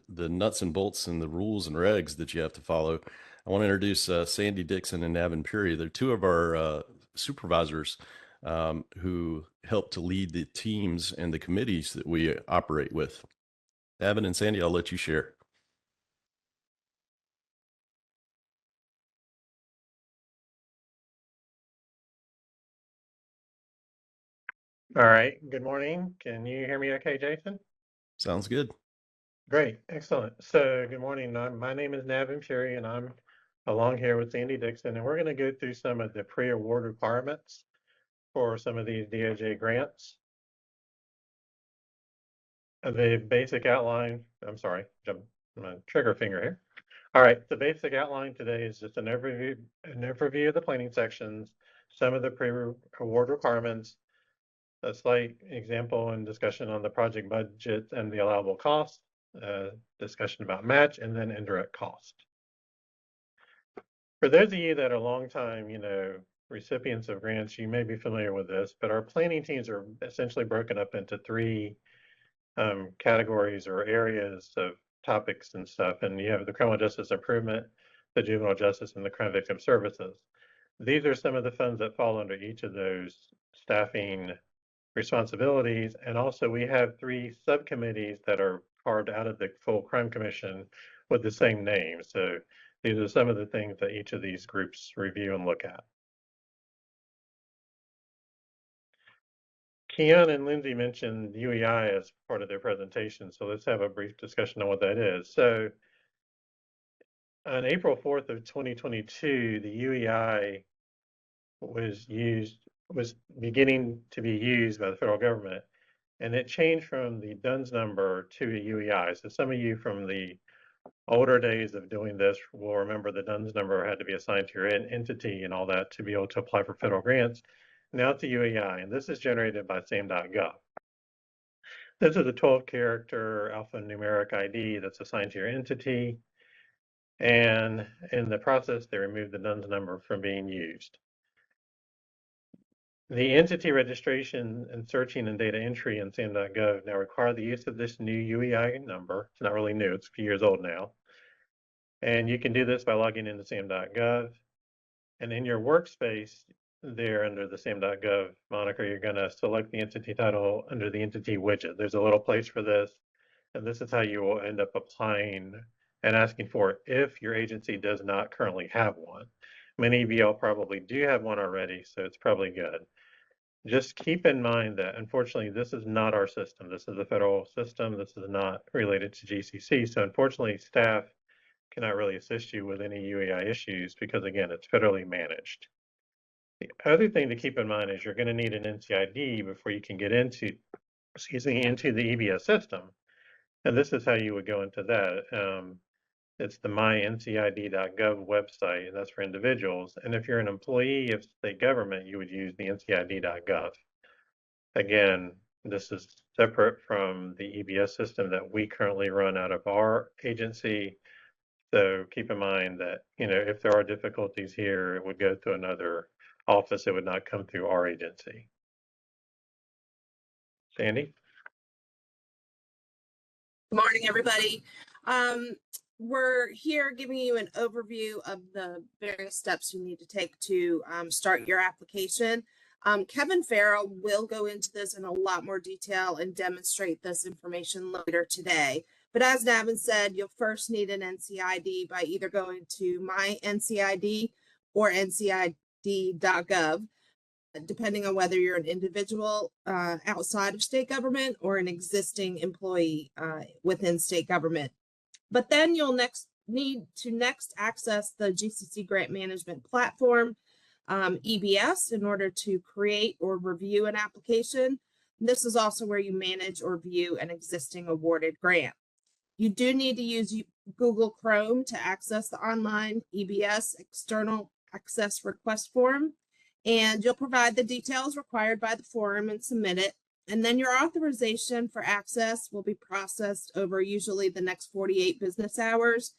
the nuts and bolts and the rules and regs that you have to follow, I want to introduce Sandy Dixon and Navin Puri. They're two of our supervisors who help to lead the teams and the committees that we operate with. Navin and Sandy, I'll let you share. All right, good morning. Can you hear me okay, Jason? Sounds good. Great, excellent. So good morning. My name is Navin Puri, and I'm along here with Sandy Dixon, and we're going to go through some of the pre-award requirements for some of these DOJ grants. The basic outline, I'm sorry, jump my trigger finger here. All right, the basic outline today is just an overview of the planning sections, some of the pre-award requirements, a slight example and discussion on the project budget and the allowable cost, discussion about match, and then indirect cost. For those of you that are longtime, recipients of grants, you may be familiar with this, but our planning teams are essentially broken up into three categories or areas of topics and stuff. And you have the criminal justice improvement, the juvenile justice, and the crime victim services. These are some of the funds that fall under each of those staffing responsibilities. And also we have three subcommittees that are carved out of the full crime commission with the same name. So these are some of the things that each of these groups review and look at. Keon and Lindsay mentioned UEI as part of their presentation, so let's have a brief discussion on what that is. So on April 4th of 2022, the UEI was beginning to be used by the federal government, and it changed from the DUNS number to a UEI. So some of you from the older days of doing this will remember the DUNS number had to be assigned to your entity and all that to be able to apply for federal grants. Now it's a UEI, and this is generated by SAM.gov. This is a 12-character alphanumeric ID that's assigned to your entity, and in the process, they removed the DUNS number from being used. The entity registration and searching and data entry in SAM.gov now require the use of this new UEI number. It's not really new, it's a few years old now. And you can do this by logging into SAM.gov. And in your workspace there under the SAM.gov moniker, you're going to select the entity title under the entity widget. There's a little place for this. And this is how you will end up applying and asking for it if your agency does not currently have one. Many of y'all probably do have one already, so it's probably good. Just keep in mind that unfortunately this is not our system. This is a federal system. This is not related to GCC. So unfortunately staff cannot really assist you with any UEI issues because again, it's federally managed. The other thing to keep in mind is you're going to need an NCID before you can get into the EBS system. And this is how you would go into that. It's the myncid.gov website, and that's for individuals. And if you're an employee of state government, you would use the ncid.gov. Again, this is separate from the EBS system that we currently run out of our agency. So keep in mind that, if there are difficulties here, it would go to another office. It would not come through our agency. Sandy? Good morning, everybody. We're here giving you an overview of the various steps you need to take to start your application. Kevin Farrell will go into this in a lot more detail and demonstrate this information later today. But as Navin said, you'll first need an NCID by either going to My NCID or ncid.gov, depending on whether you're an individual outside of state government or an existing employee within state government. But then you'll need to access the GCC Grant Management Platform, EBS, in order to create or review an application. This is also where you manage or view an existing awarded grant. You do need to use Google Chrome to access the online EBS external access request form, and you'll provide the details required by the form and submit it. And then your authorization for access will be processed over usually the next 48 business hours.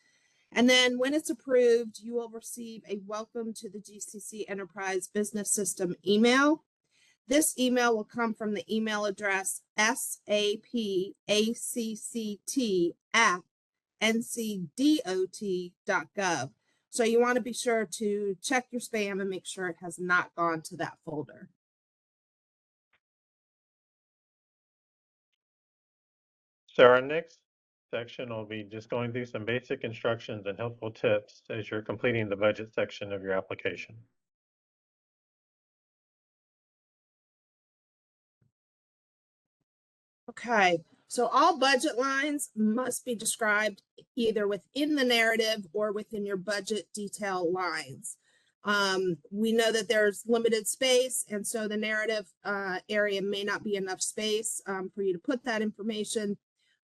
And then when it's approved, you will receive a welcome to the GCC Enterprise Business System email. This email will come from the email address sapact@gcc.gov. ncdot.gov. So you want to be sure to check your spam and make sure it has not gone to that folder. So our next section will be just going through some basic instructions and helpful tips as you're completing the budget section of your application. Okay, so all budget lines must be described either within the narrative or within your budget detail lines. We know that there's limited space, and so the narrative area may not be enough space for you to put that information,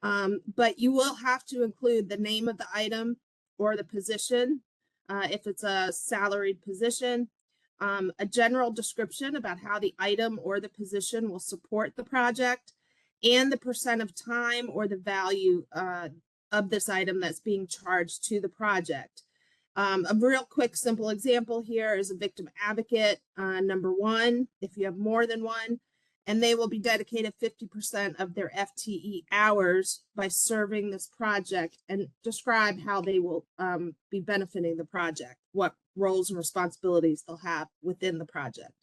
but you will have to include the name of the item or the position if it's a salaried position, a general description about how the item or the position will support the project, and the percent of time or the value of this item that's being charged to the project. A real quick, simple example here is a victim advocate, number one, if you have more than one, and they will be dedicated 50% of their FTE hours by serving this project, and describe how they will be benefiting the project, what roles and responsibilities they'll have within the project.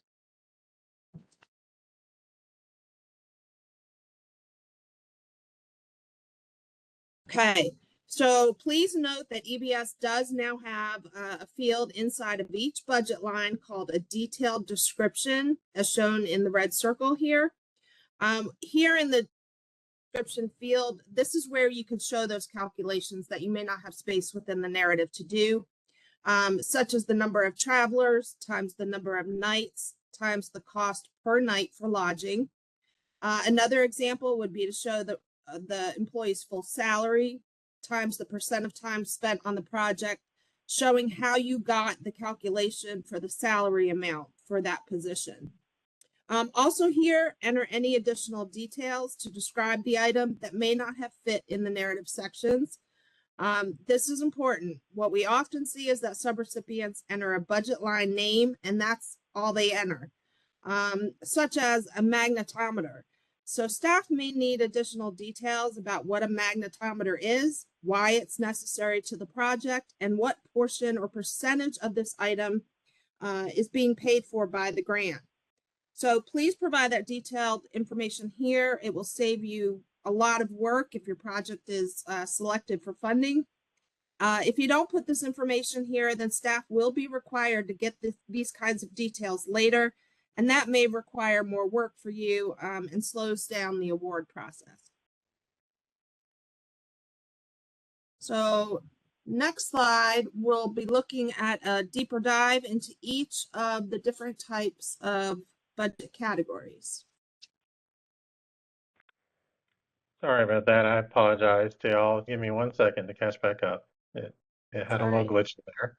Okay, so please note that EBS does now have a field inside of each budget line called a detailed description, as shown in the red circle here. Here in the description field, this is where you can show those calculations that you may not have space within the narrative to do, such as the number of travelers times the number of nights times the cost per night for lodging. Another example would be to show the employee's full salary times the percent of time spent on the project, showing how you got the calculation for the salary amount for that position. Also here, enter any additional details to describe the item that may not have fit in the narrative sections. This is important. What we often see is that subrecipients enter a budget line name, and that's all they enter, such as a magnetometer. So staff may need additional details about what a magnetometer is, why it's necessary to the project, and what portion or percentage of this item is being paid for by the grant. So please provide that detailed information here. It will save you a lot of work if your project is selected for funding. If you don't put this information here, then staff will be required to get these kinds of details later, and that may require more work for you and slows down the award process. So next slide, we'll be looking at a deeper dive into each of the different types of budget categories. Sorry about that. I apologize to y'all. Give me 1 second to catch back up. It had a little glitch there.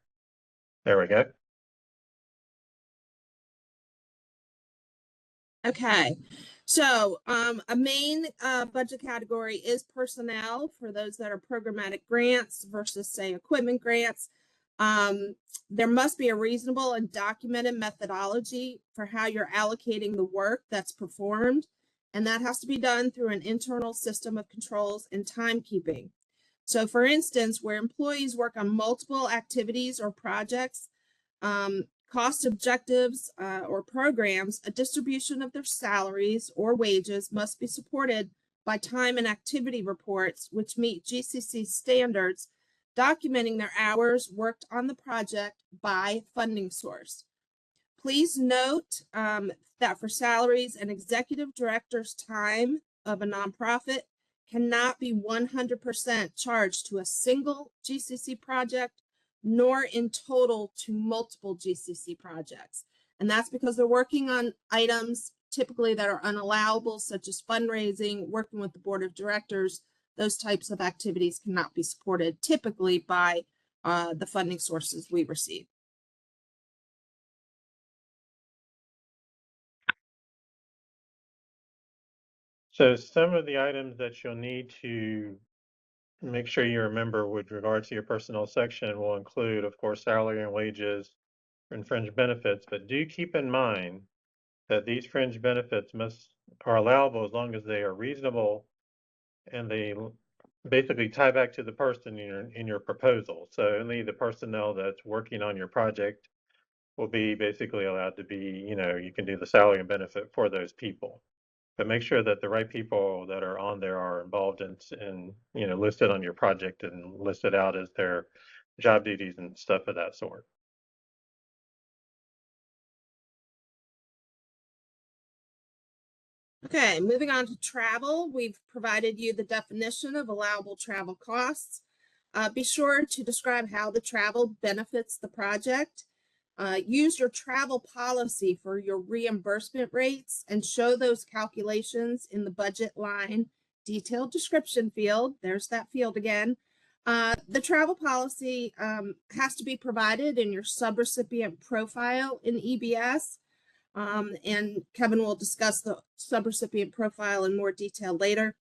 There we go. Okay, so a main budget category is personnel for those that are programmatic grants versus, say, equipment grants. There must be a reasonable and documented methodology for how you're allocating the work that's performed, and that has to be done through an internal system of controls and timekeeping. So for instance, where employees work on multiple activities or projects, cost objectives or programs, a distribution of their salaries or wages must be supported by time and activity reports, which meet GCC standards, documenting their hours worked on the project by funding source. Please note that for salaries, an executive director's time of a nonprofit cannot be 100% charged to a single GCC project, nor in total to multiple GCC projects. And that's because they're working on items typically that are unallowable, such as fundraising, working with the board of directors. Those types of activities cannot be supported typically by the funding sources we receive. So some of the items that you'll need to make sure you remember with regard to your personnel section will include, of course, salary and wages and fringe benefits, but do keep in mind that these fringe benefits are allowable as long as they are reasonable and they basically tie back to the person in your proposal. So only the personnel that's working on your project will be basically allowed to be, you can do the salary and benefit for those people. But make sure that the right people that are on there are involved in listed on your project and listed out as their job duties and stuff of that sort. Okay, moving on to travel. We've provided you the definition of allowable travel costs. Be sure to describe how the travel benefits the project. Use your travel policy for your reimbursement rates and show those calculations in the budget line detailed description field. There's that field again. The travel policy has to be provided in your subrecipient profile in EBS. And Kevin will discuss the subrecipient profile in more detail later.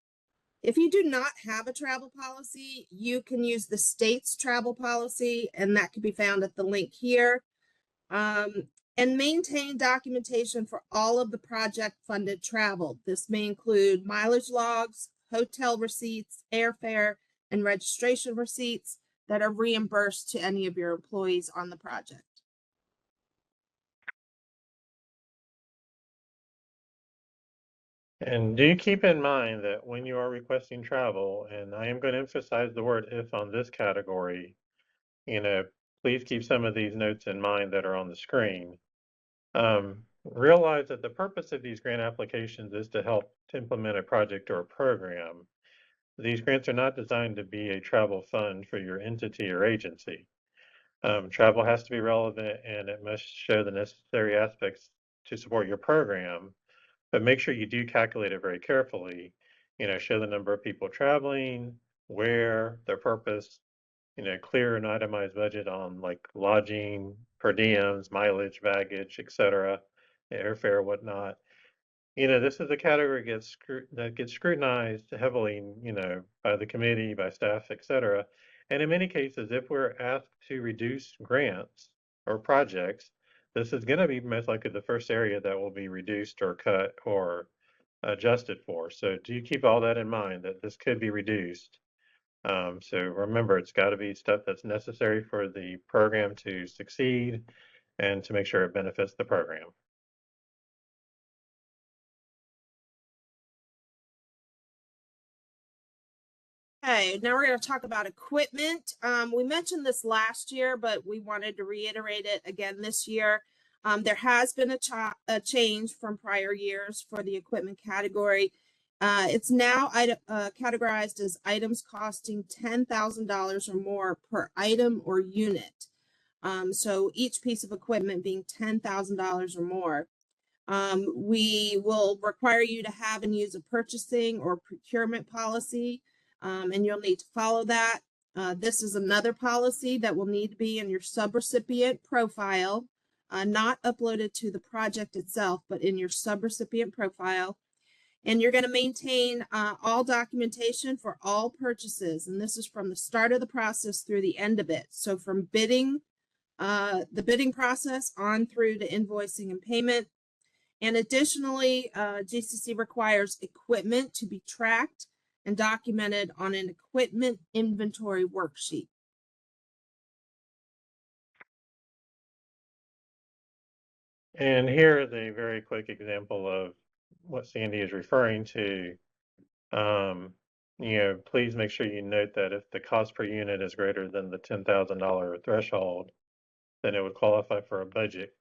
If you do not have a travel policy, you can use the state's travel policy, and that can be found at the link here. And maintain documentation for all of the project funded travel. This may include mileage logs, hotel receipts, airfare, and registration receipts that are reimbursed to any of your employees on the project. And do keep in mind that when you are requesting travel, and I am going to emphasize the word if on this category, please keep some of these notes in mind that are on the screen. Realize that the purpose of these grant applications is to help to implement a project or a program. These grants are not designed to be a travel fund for your entity or agency. Travel has to be relevant and it must show the necessary aspects to support your program, but make sure you do calculate it very carefully. Show the number of people traveling, where, their purpose, clear and itemized budget on like lodging, per diems, mileage, baggage, etc., airfare, whatnot. This is a category that gets scrutinized heavily, by the committee, by staff, etc. And in many cases, if we're asked to reduce grants or projects, this is going to be most likely the first area that will be reduced or cut or adjusted for. So do keep all that in mind that this could be reduced. So remember, it's got to be stuff that's necessary for the program to succeed and to make sure it benefits the program. Okay, now we're going to talk about equipment. We mentioned this last year, but we wanted to reiterate it again this year. There has been a change from prior years for the equipment category. It's now categorized as items costing $10,000 or more per item or unit. So each piece of equipment being $10,000 or more. We will require you to have and use a purchasing or procurement policy, and you'll need to follow that. This is another policy that will need to be in your subrecipient profile, not uploaded to the project itself, but in your subrecipient profile. And you're going to maintain all documentation for all purchases. And this is from the start of the process through the end of it. So from bidding, the bidding process on through to invoicing and payment. And additionally, GCC requires equipment to be tracked and documented on an equipment inventory worksheet. And here is a very quick example of what Sandy is referring to. Please make sure you note that if the cost per unit is greater than the $10,000 threshold, then it would qualify for a budget,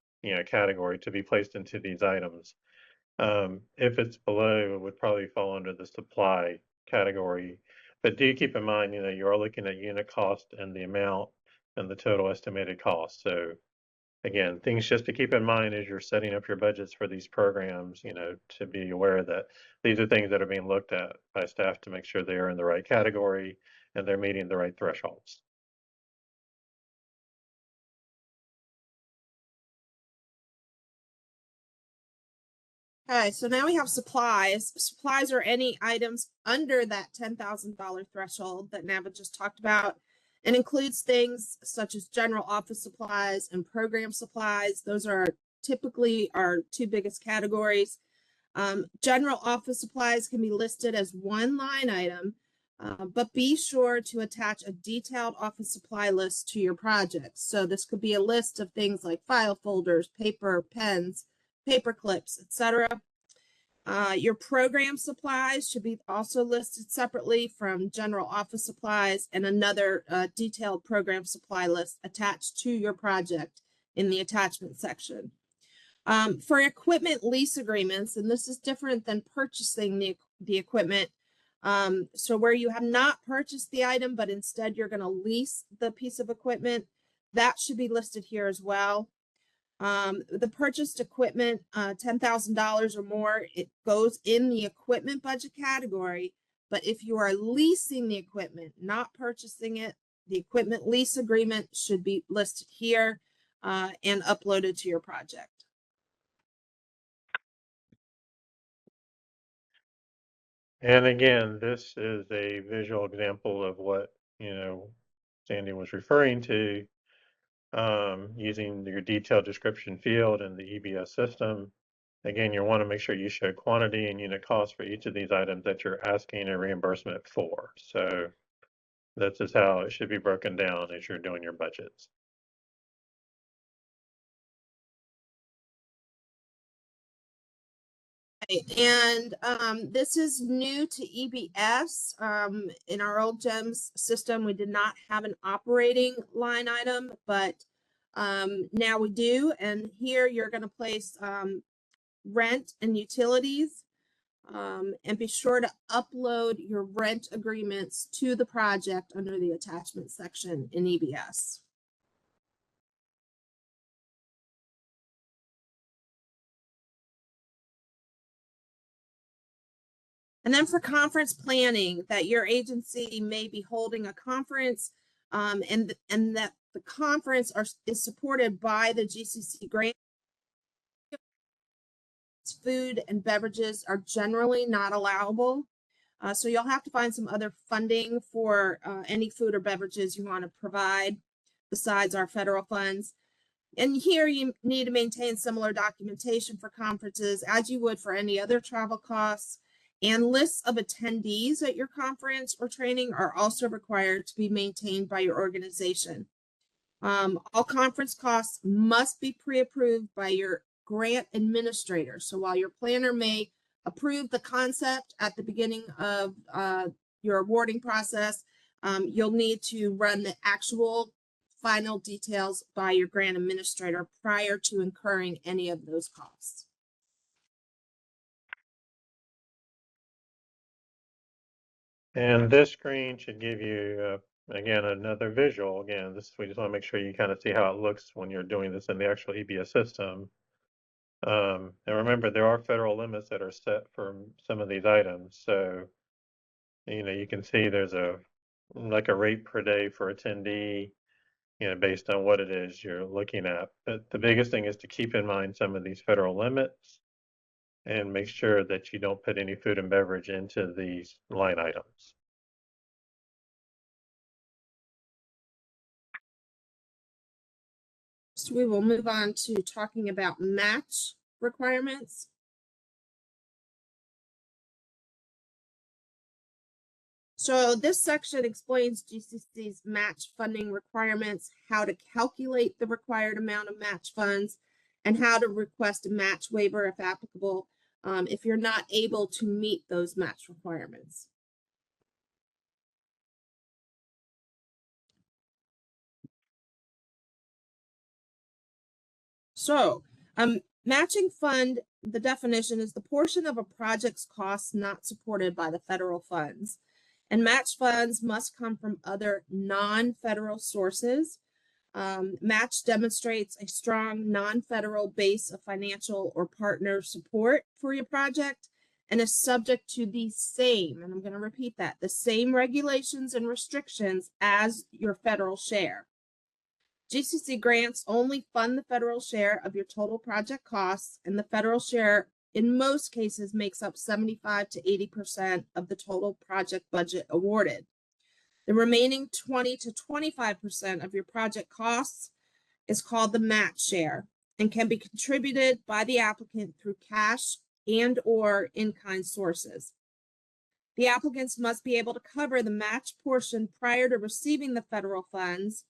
category to be placed into these items. If it's below, it would probably fall under the supply category. But do keep in mind, you are looking at unit cost and the amount and the total estimated cost. So again, things just to keep in mind as you're setting up your budgets for these programs, to be aware that these are things that are being looked at by staff to make sure they are in the right category and they're meeting the right thresholds. Okay, so now we have supplies. Supplies are any items under that $10,000 threshold that Nava just talked about, and includes things such as general office supplies and program supplies. Those are typically our two biggest categories. General office supplies can be listed as one line item But be sure to attach a detailed office supply list to your project. So this could be a list of things like file folders, paper, pens, paper clips, etc. Your program supplies should be also listed separately from general office supplies, and another detailed program supply list attached to your project in the attachment section. For equipment lease agreements, and this is different than purchasing the equipment. So where you have not purchased the item, but instead you're going to lease the piece of equipment, that should be listed here as well. The purchased equipment, $10,000 or more, it goes in the equipment budget category. But if you are leasing the equipment, not purchasing it, the equipment lease agreement should be listed here and uploaded to your project. And again, this is a visual example of what, Sandy was referring to, using your detailed description field in the EBS system. Again, you want to make sure you show quantity and unit cost for each of these items that you're asking a reimbursement for. So this is how it should be broken down as you're doing your budgets. And this is new to EBS. In our old GEMS system, we did not have an operating line item, but now we do. And here you're going to place rent and utilities, and be sure to upload your rent agreements to the project under the attachment section in EBS. And then for conference planning, that your agency may be holding a conference, and that the conference is supported by the GCC grant. Food and beverages are generally not allowable. So you'll have to find some other funding for any food or beverages you want to provide besides our federal funds. And here you need to maintain similar documentation for conferences as you would for any other travel costs. And lists of attendees at your conference or training are also required to be maintained by your organization. All conference costs must be pre-approved by your grant administrator. So while your planner may approve the concept at the beginning of your awarding process, you'll need to run the actual final details by your grant administrator prior to incurring any of those costs. And this screen should give you, again, another visual. Again, we just want to make sure you kind of see how it looks when you're doing this in the actual EBS system. And remember, there are federal limits that are set for some of these items. So, you can see there's a rate per day for attendee, based on what it is you're looking at. But the biggest thing is to keep in mind some of these federal limits and make sure that you don't put any food and beverage into these line items. So we will move on to talking about match requirements. So this section explains GCC's match funding requirements, how to calculate the required amount of match funds, and how to request a match waiver if applicable, if you're not able to meet those match requirements. So, matching fund, the definition is the portion of a project's costs not supported by the federal funds. And match funds must come from other non-federal sources. Match demonstrates a strong non-federal base of financial or partner support for your project and is subject to the same, and I'm going to repeat that, the same regulations and restrictions as your federal share. GCC grants only fund the federal share of your total project costs, and the federal share in most cases makes up 75 to 80% of the total project budget awarded. The remaining 20 to 25% of your project costs is called the match share and can be contributed by the applicant through cash and or in-kind sources. The applicants must be able to cover the match portion prior to receiving the federal funds,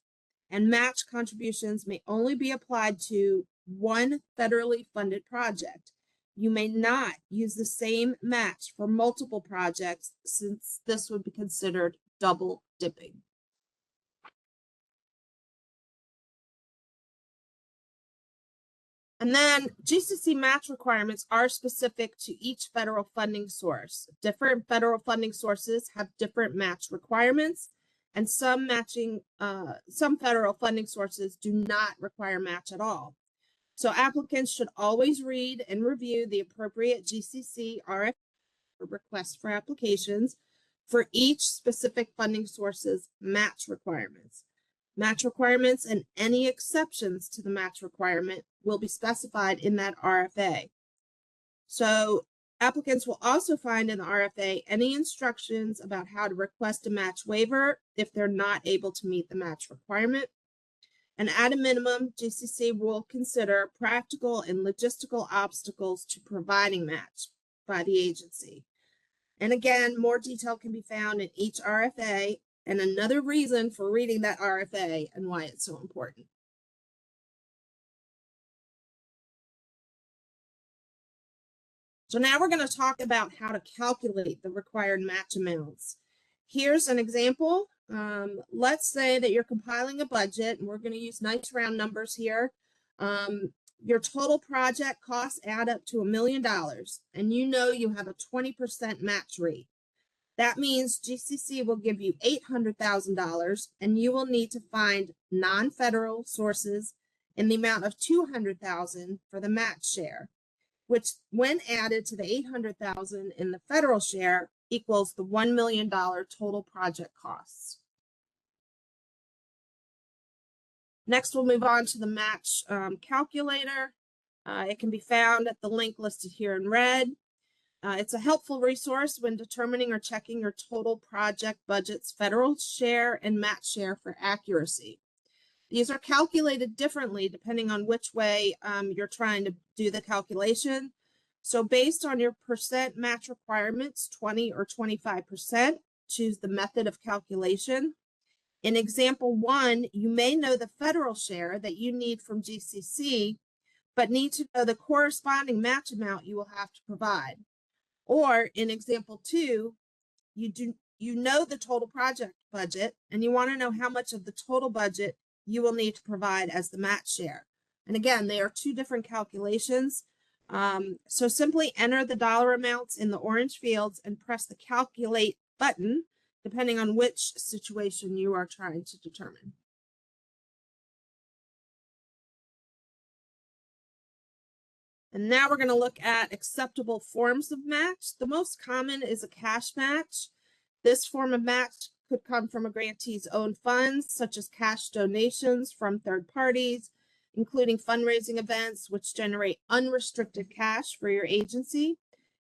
and match contributions may only be applied to one federally funded project. You may not use the same match for multiple projects, since this would be considered double dipping. And then GCC match requirements are specific to each federal funding source. Different federal funding sources have different match requirements, and some federal funding sources do not require match at all. So applicants should always read and review the appropriate GCC RFP request for applications for each specific funding source's match requirements. Match requirements and any exceptions to the match requirement will be specified in that RFA. So applicants will also find in the RFA any instructions about how to request a match waiver if they're not able to meet the match requirement. And at a minimum, GCC will consider practical and logistical obstacles to providing match by the agency. And again, more detail can be found in each RFA, and another reason for reading that RFA and why it's so important. So now we're going to talk about how to calculate the required match amounts. Here's an example. Let's say that you're compiling a budget, and we're going to use nice round numbers here. Your total project costs add up to $1 million, and you know you have a 20% match rate. That means GCC will give you $800,000, and you will need to find non-federal sources in the amount of $200,000 for the match share, which when added to the $800,000 in the federal share equals the $1 million total project costs. Next, we'll move on to the match calculator. It can be found at the link listed here in red. It's a helpful resource when determining or checking your total project budget's federal share and match share for accuracy. These are calculated differently depending on which way you're trying to do the calculation. So based on your percent match requirements, 20 or 25%, choose the method of calculation. In example 1, you may know the federal share that you need from GCC, but need to know the corresponding match amount you will have to provide. Or in example 2, you know the total project budget, and you want to know how much of the total budget you will need to provide as the match share. And again, they are two different calculations. So simply enter the dollar amounts in the orange fields and press the calculate button, depending on which situation you are trying to determine. And now we're going to look at acceptable forms of match. The most common is a cash match. This form of match could come from a grantee's own funds, such as cash donations from third parties, including fundraising events which generate unrestricted cash for your agency.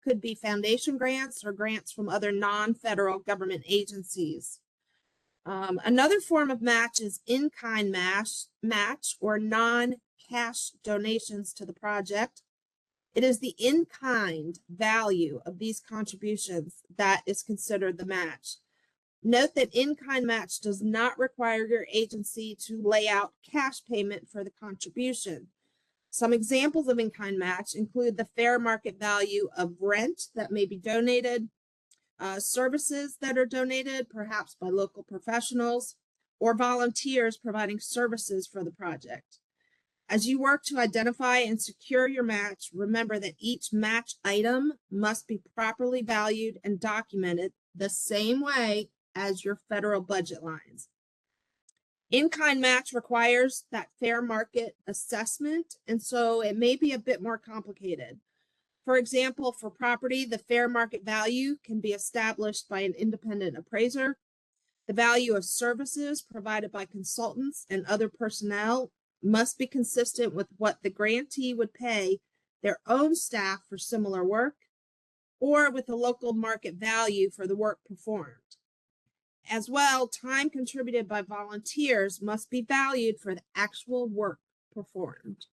Could be foundation grants or grants from other non-federal government agencies. Another form of match is in-kind match or non-cash donations to the project. It is the in-kind value of these contributions that is considered the match. Note that in-kind match does not require your agency to lay out cash payment for the contribution. Some examples of in-kind match include the fair market value of rent that may be donated, services that are donated, perhaps by local professionals, or volunteers providing services for the project. As you work to identify and secure your match, remember that each match item must be properly valued and documented the same way as your federal budget lines. In-kind match requires that fair market assessment, and so it may be a bit more complicated. For example, for property, the fair market value can be established by an independent appraiser. The value of services provided by consultants and other personnel must be consistent with what the grantee would pay their own staff for similar work, or with the local market value for the work performed. As well, time contributed by volunteers must be valued for the actual work performed.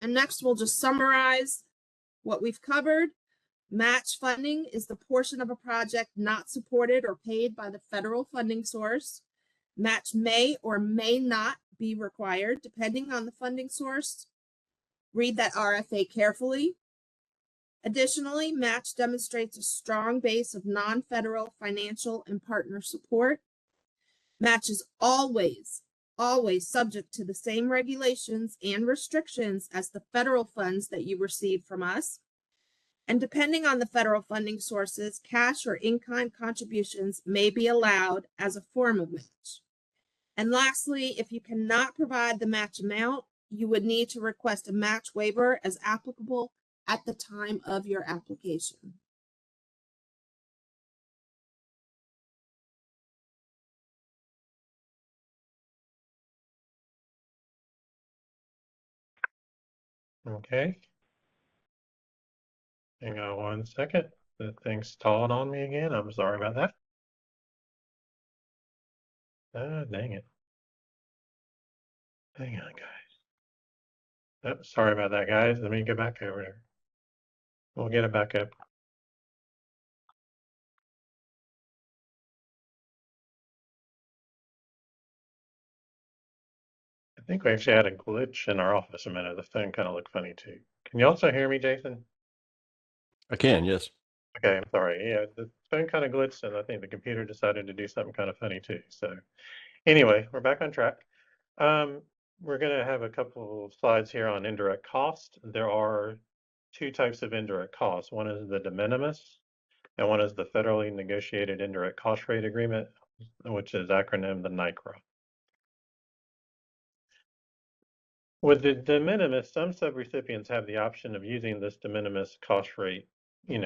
And next, we'll just summarize what we've covered. Match funding is the portion of a project not supported or paid by the federal funding source. Match may or may not be required depending on the funding source. Read that RFA carefully. Additionally, match demonstrates a strong base of non-federal financial and partner support. Match is always subject to the same regulations and restrictions as the federal funds that you receive from us. And depending on the federal funding sources, cash or in-kind contributions may be allowed as a form of match. And lastly, if you cannot provide the match amount, you would need to request a match waiver as applicable at the time of your application. Okay. Hang on 1 second. The thing stalled on me again. I'm sorry about that. Ah, dang it. Hang on, guys. Oh, sorry about that, guys. Let me get back over there. We'll get it back up. I think we actually had a glitch in our office a minute. The phone kind of looked funny too. Can you also hear me, Jason? I can, yes. Okay, I'm sorry. Yeah, the phone kind of glitched, and I think the computer decided to do something kind of funny too. So anyway, we're back on track. We're going to have a couple of slides here on indirect cost. There are two types of indirect costs. One is the de minimis, and one is the federally negotiated indirect cost rate agreement, which is acronym the NICRA. With the de minimis, some subrecipients have the option of using this de minimis cost rate,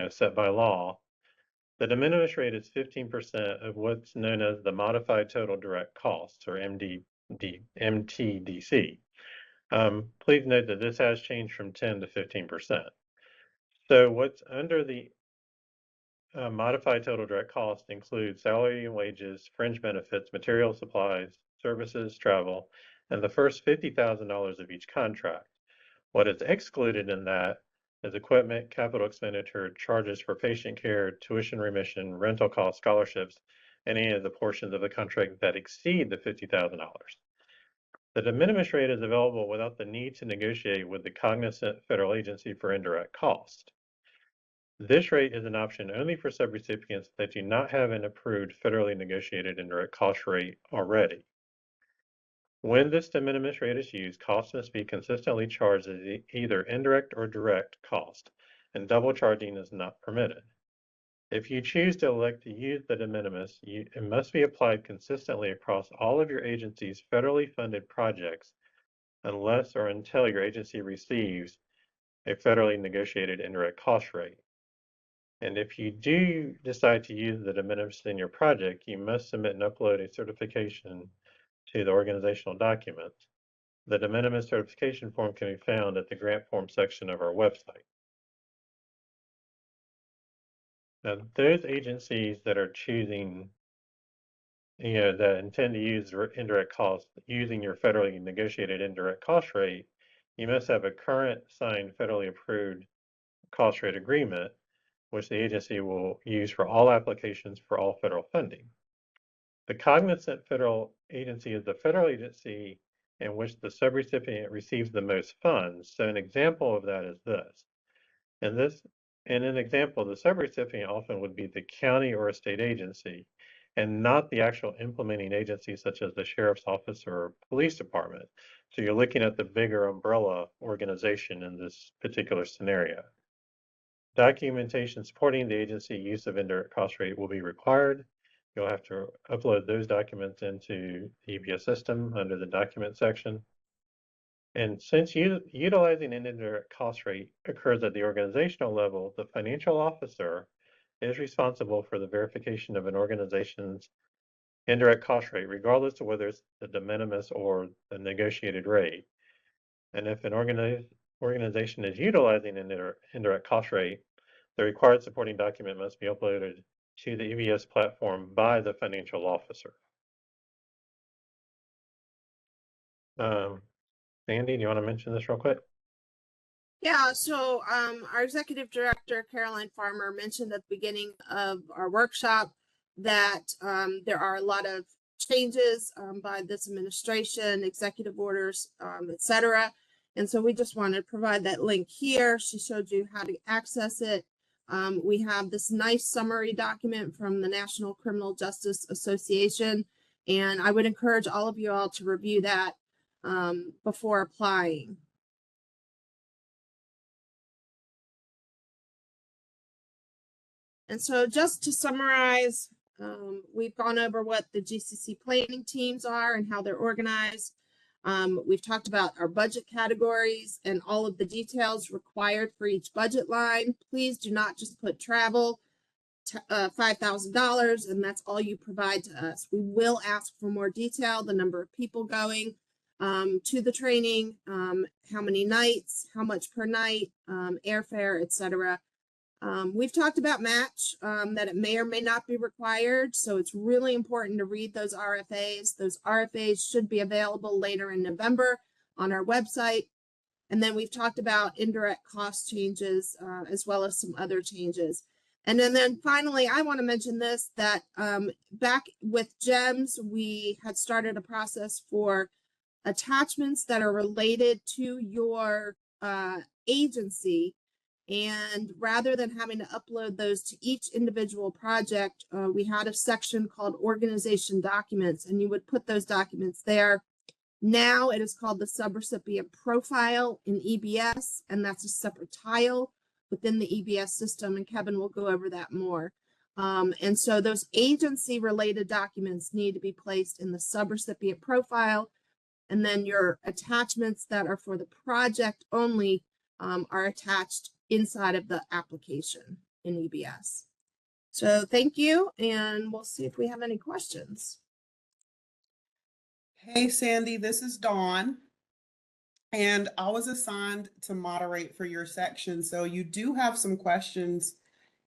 set by law. The de minimis rate is 15% of what's known as the modified total direct costs, or MTDC. Please note that this has changed from 10 to 15%. So what's under the modified total direct cost includes salary and wages, fringe benefits, material supplies, services, travel, and the first $50,000 of each contract. What is excluded in that is equipment, capital expenditure, charges for patient care, tuition remission, rental costs, scholarships, and any of the portions of the contract that exceed the $50,000. The de minimis rate is available without the need to negotiate with the cognizant federal agency for indirect cost. This rate is an option only for subrecipients that do not have an approved federally negotiated indirect cost rate already. When this de minimis rate is used, costs must be consistently charged as either indirect or direct cost, and double charging is not permitted. If you choose to elect to use the de minimis, it must be applied consistently across all of your agency's federally funded projects unless or until your agency receives a federally negotiated indirect cost rate. And if you do decide to use the de minimis in your project, you must submit and upload a certification to the organizational document. The de minimis certification form can be found at the grant form section of our website. Now, those agencies that are choosing, that intend to use indirect costs using your federally negotiated indirect cost rate, you must have a current signed federally approved cost rate agreement, which the agency will use for all applications for all federal funding. The cognizant federal agency is the federal agency in which the subrecipient receives the most funds. So an example of that is this. In an example, the subrecipient often would be the county or a state agency, and not the actual implementing agency such as the sheriff's office or police department. So you're looking at the bigger umbrella organization in this particular scenario. Documentation supporting the agency use of indirect cost rate will be required. You'll have to upload those documents into the EBS system under the document section. And since utilizing an indirect cost rate occurs at the organizational level, the financial officer is responsible for the verification of an organization's indirect cost rate, regardless of whether it's the de minimis or the negotiated rate. And if an organization is utilizing an indirect cost rate, the required supporting document must be uploaded to the EBS platform by the financial officer. Sandy, do you want to mention this real quick? Yeah, so our executive director, Caroline Farmer, mentioned at the beginning of our workshop that there are a lot of changes by this administration, executive orders, et cetera. And so we just wanted to provide that link here. She showed you how to access it. We have this nice summary document from the National Criminal Justice Association, and I would encourage all of you all to review that before applying. And so just to summarize, we've gone over what the GCC planning teams are and how they're organized. We've talked about our budget categories and all of the details required for each budget line. Please do not just put travel, $5,000, and that's all you provide to us. We will ask for more detail, the number of people going to the training, how many nights, how much per night, airfare, etc. We've talked about match, that it may or may not be required. So it's really important to read those RFAs. Those RFAs should be available later in November on our website. And then we've talked about indirect cost changes, as well as some other changes. And then finally, I want to mention this, that back with GEMS, we had started a process for attachments that are related to your agency. And rather than having to upload those to each individual project, we had a section called organization documents, and you would put those documents there. Now it is called the subrecipient profile in EBS, and that's a separate tile within the EBS system, and Kevin will go over that more. And so those agency related documents need to be placed in the subrecipient profile, and then your attachments that are for the project only are attached inside of the application in EBS. So thank you, and we'll see if we have any questions. Hey, Sandy, this is Dawn, and I was assigned to moderate for your section. So you do have some questions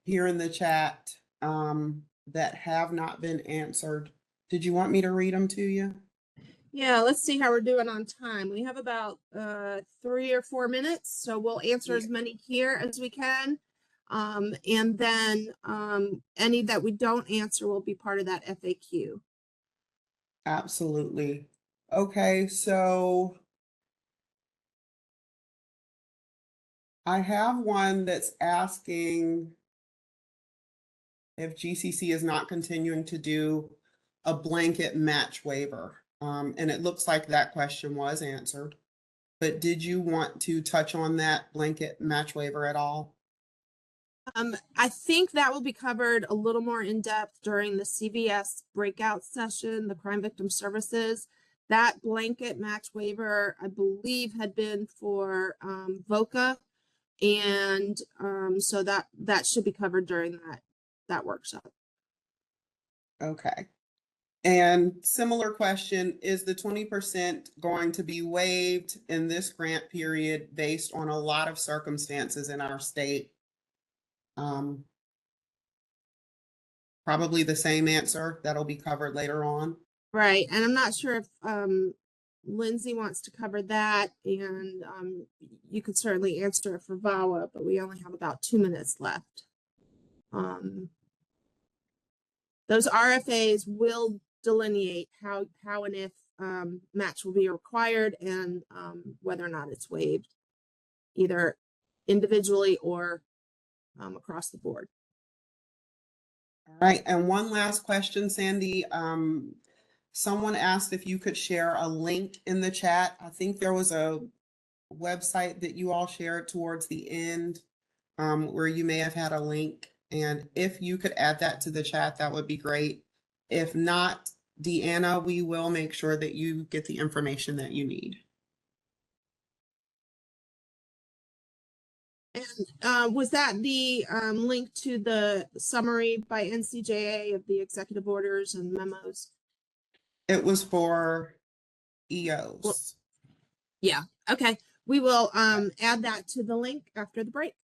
here in the chat that have not been answered. Did you want me to read them to you? Yeah, let's see how we're doing on time. We have about 3 or 4 minutes, so we'll answer as many here as we can. And then any that we don't answer will be part of that FAQ. Absolutely. Okay, so I have one that's asking if GCC is not continuing to do a blanket match waiver. And it looks like that question was answered. But did you want to touch on that blanket match waiver at all? I think that will be covered a little more in depth during the CVS breakout session, the Crime Victim Services. That blanket match waiver, I believe, had been for VOCA, and so that should be covered during that workshop. Okay. And similar question, is the 20% going to be waived in this grant period based on a lot of circumstances in our state? Probably the same answer that'll be covered later on. Right, and I'm not sure if Lindsay wants to cover that, and you could certainly answer it for VAWA, but we only have about 2 minutes left. Those RFAs will delineate how and if match will be required, and whether or not it's waived, either individually or across the board. All right, and one last question, Sandy. Someone asked if you could share a link in the chat. I think there was a website that you all shared towards the end where you may have had a link. And if you could add that to the chat, that would be great. If not, Deanna, we will make sure that you get the information that you need. And was that the link to the summary by NCJA of the executive orders and memos? It was for EOs. Well, yeah, okay. We will add that to the link after the break.